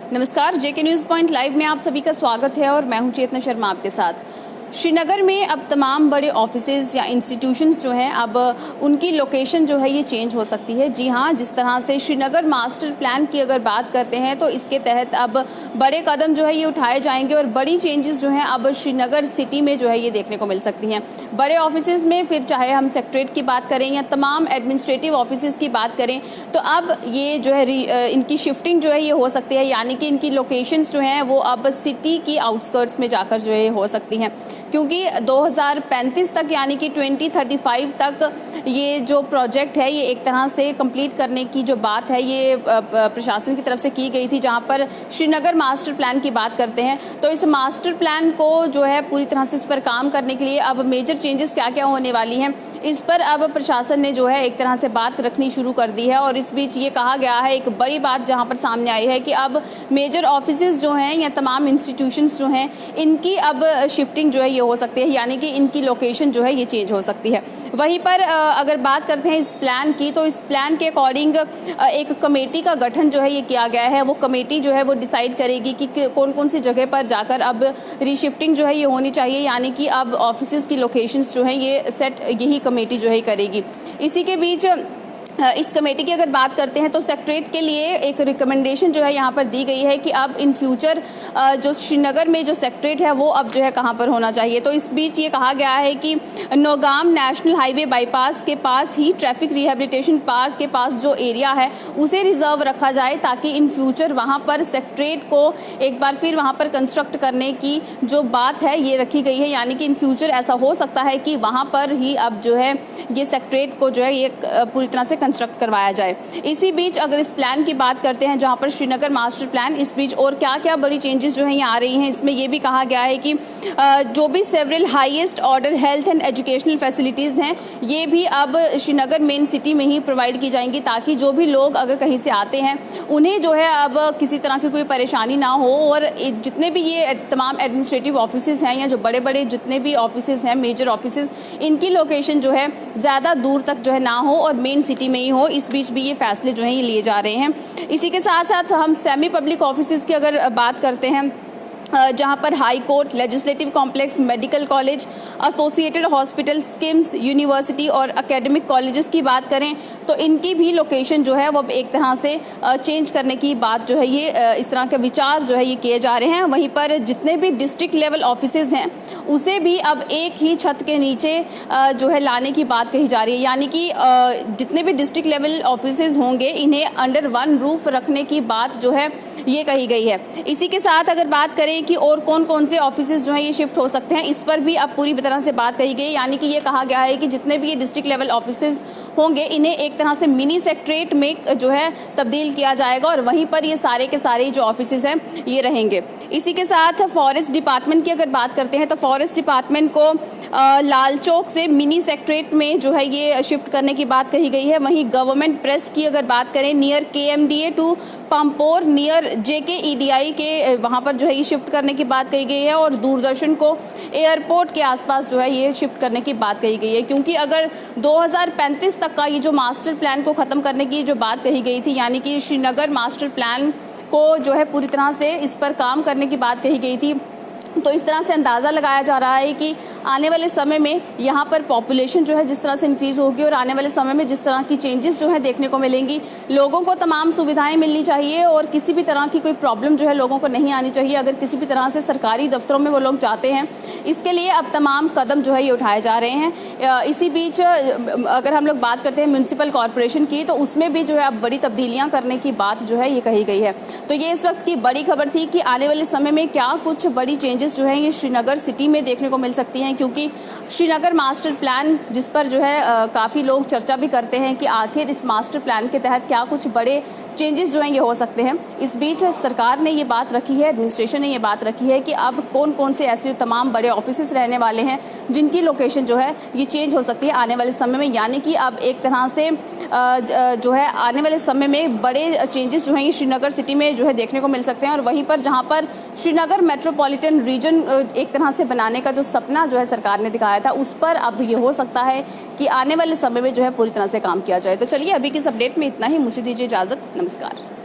नमस्कार, जेके news point live में आप सभी का स्वागत है और मैं हूं चेतना शर्मा आपके साथ। श्रीनगर में अब तमाम बड़े ऑफिसेज या इंस्टीट्यूशंस जो हैं अब उनकी लोकेशन जो है ये चेंज हो सकती है। जी हाँ, जिस तरह से श्रीनगर मास्टर प्लान की अगर बात करते हैं तो इसके तहत अब बड़े कदम जो है ये उठाए जाएंगे और बड़ी चेंजेस जो हैं अब श्रीनगर सिटी में जो है ये देखने को मिल सकती हैं। बड़े ऑफिसेज में फिर चाहे हम सेक्रेटरीट की बात करें या तमाम एडमिनिस्ट्रेटिव ऑफिसेज की बात करें तो अब ये जो है इनकी शिफ्टिंग जो है ये हो सकती है, यानी कि इनकी लोकेशंस जो हैं वो अब सिटी की आउटस्कर्ट्स में जाकर जो है हो सकती हैं, क्योंकि 2035 तक यानी कि 2035 तक ये जो प्रोजेक्ट है ये एक तरह से कंप्लीट करने की जो बात है ये प्रशासन की तरफ से की गई थी। जहां पर श्रीनगर मास्टर प्लान की बात करते हैं तो इस मास्टर प्लान को जो है पूरी तरह से इस पर काम करने के लिए अब मेजर चेंजेस क्या क्या होने वाली हैं इस पर अब प्रशासन ने जो है एक तरह से बात रखनी शुरू कर दी है। और इस बीच ये कहा गया है, एक बड़ी बात जहां पर सामने आई है कि अब मेजर ऑफिसेज जो हैं या तमाम इंस्टीट्यूशंस जो हैं इनकी अब शिफ्टिंग जो है ये हो सकती है, यानी कि इनकी लोकेशन जो है ये चेंज हो सकती है। वहीं पर अगर बात करते हैं इस प्लान की तो इस प्लान के अकॉर्डिंग एक कमेटी का गठन जो है ये किया गया है। वो कमेटी जो है वो डिसाइड करेगी कि कौन कौन सी जगह पर जाकर अब रीशिफ्टिंग जो है ये होनी चाहिए, यानी कि अब ऑफिसेज की लोकेशंस जो है ये सेट यही कमेटी जो है करेगी। इसी के बीच इस कमेटी की अगर बात करते हैं तो सेक्रेटरीट के लिए एक रिकमेंडेशन जो है यहाँ पर दी गई है कि अब इन फ्यूचर जो श्रीनगर में जो सेक्रेटरीट है वो अब जो है कहाँ पर होना चाहिए। तो इस बीच ये कहा गया है कि नौगाम नेशनल हाईवे बाईपास के पास ही ट्रैफिक रिहेबिलिटेशन पार्क के पास जो एरिया है उसे रिजर्व रखा जाए, ताकि इन फ्यूचर वहाँ पर सेक्रेटरीट को एक बार फिर वहाँ पर कंस्ट्रक्ट करने की जो बात है ये रखी गई है, यानी कि इन फ्यूचर ऐसा हो सकता है कि वहाँ पर ही अब जो है ये सेक्रेटरीट को जो है ये पूरी तरह से कंस्ट्रक्ट करवाया जाए। इसी बीच अगर इस प्लान की बात करते हैं जहां पर श्रीनगर मास्टर प्लान, इस बीच और क्या क्या बड़ी चेंजेस जो हैं ये आ रही हैं, इसमें ये भी कहा गया है कि जो भी several highest order health and educational facilities हैं ये भी अब श्रीनगर मेन सिटी में ही प्रोवाइड की जाएंगी, ताकि जो भी लोग अगर कहीं से आते हैं उन्हें जो है अब किसी तरह की कोई परेशानी ना हो। और जितने भी ये तमाम एडमिनिस्ट्रेटिव ऑफिसेज हैं या जो बड़े बड़े जितने भी ऑफिसेज हैं मेजर ऑफिसेज, इनकी लोकेशन जो है ज़्यादा दूर तक जो है ना हो और मेन सिटी में ही हो। इस बीच भी ये फैसले जो हैं ये लिए जा रहे हैं। इसी के साथ साथ हम सेमी पब्लिक ऑफिसेज की अगर बात करते हैं जहां पर high court, legislative complex, medical college, associated hospital, schemes, university और एकेडमिक कॉलेजेस की बात करें तो इनकी भी लोकेशन जो है वो एक तरह से चेंज करने की बात जो है ये इस तरह के विचार जो है ये किए जा रहे हैं। वहीं पर जितने भी डिस्ट्रिक्ट लेवल ऑफिसेज हैं उसे भी अब एक ही छत के नीचे जो है लाने की बात कही जा रही है, यानी कि जितने भी डिस्ट्रिक्ट लेवल ऑफिसेज होंगे इन्हें अंडर वन रूफ रखने की बात जो है ये कही गई है। इसी के साथ अगर बात करें कि और कौन कौन से ऑफिसेज जो हैं ये शिफ्ट हो सकते हैं, इस पर भी अब पूरी तरह से बात कही गई, यानी कि ये कहा गया है कि जितने भी ये डिस्ट्रिक्ट लेवल ऑफिसेज होंगे इन्हें एक तरह से मिनी सेक्रेटरीट में जो है तब्दील किया जाएगा और वहीं पर ये सारे के सारे जो ऑफिसेज हैं ये रहेंगे। इसी के साथ फॉरेस्ट डिपार्टमेंट की अगर बात करते हैं तो फॉरेस्ट डिपार्टमेंट को लाल चौक से मिनी सेक्रेटरीट में जो है ये शिफ्ट करने की बात कही गई है। वहीं गवर्नमेंट प्रेस की अगर बात करें near KMDA to Pampore near JKEDI के वहाँ पर जो है ये शिफ्ट करने की बात कही गई है। और दूरदर्शन को एयरपोर्ट के आसपास जो है ये शिफ्ट करने की बात कही गई है, क्योंकि अगर 2035 तक का ये जो मास्टर प्लान को ख़त्म करने की जो बात कही गई थी, यानी कि श्रीनगर मास्टर प्लान को जो है पूरी तरह से इस पर काम करने की बात कही गई थी, तो इस तरह से अंदाज़ा लगाया जा रहा है कि आने वाले समय में यहाँ पर पॉपुलेशन जो है जिस तरह से इंक्रीज़ होगी और आने वाले समय में जिस तरह की चेंजेस जो है देखने को मिलेंगी, लोगों को तमाम सुविधाएं मिलनी चाहिए और किसी भी तरह की कोई प्रॉब्लम जो है लोगों को नहीं आनी चाहिए। अगर किसी भी तरह से सरकारी दफ्तरों में वो लोग जाते हैं, इसके लिए अब तमाम कदम जो है ये उठाए जा रहे हैं। इसी बीच अगर हम लोग बात करते हैं म्यूनसिपल कॉरपोरेशन की तो उसमें भी जो है अब बड़ी तब्दीलियाँ करने की बात जो है ये कही गई है। तो ये इस वक्त की बड़ी खबर थी कि आने वाले समय में क्या कुछ बड़ी चेंजेस जो है ये श्रीनगर सिटी में देखने को मिल सकती हैं, क्योंकि श्रीनगर मास्टर प्लान जिस पर जो है काफ़ी लोग चर्चा भी करते हैं कि आखिर इस मास्टर प्लान के तहत क्या कुछ बड़े चेंजेस जो हैं ये हो सकते हैं। इस बीच सरकार ने ये बात रखी है, एडमिनिस्ट्रेशन ने ये बात रखी है कि अब कौन कौन से ऐसे तमाम बड़े ऑफिसेस रहने वाले हैं जिनकी लोकेशन जो है ये चेंज हो सकती है आने वाले समय में, यानी कि अब एक तरह से जो है आने वाले समय में बड़े चेंजेस जो हैं ये श्रीनगर सिटी में जो है देखने को मिल सकते हैं। और वहीं पर जहाँ पर श्रीनगर मेट्रोपॉलिटन रीजन एक तरह से बनाने का जो सपना जो है सरकार ने दिखाया था, उस पर अब ये हो सकता है कि आने वाले समय में जो है पूरी तरह से काम किया जाए। तो चलिए अभी की इस अपडेट में इतना ही, मुझे दीजिए इजाज़त, नमस्कार।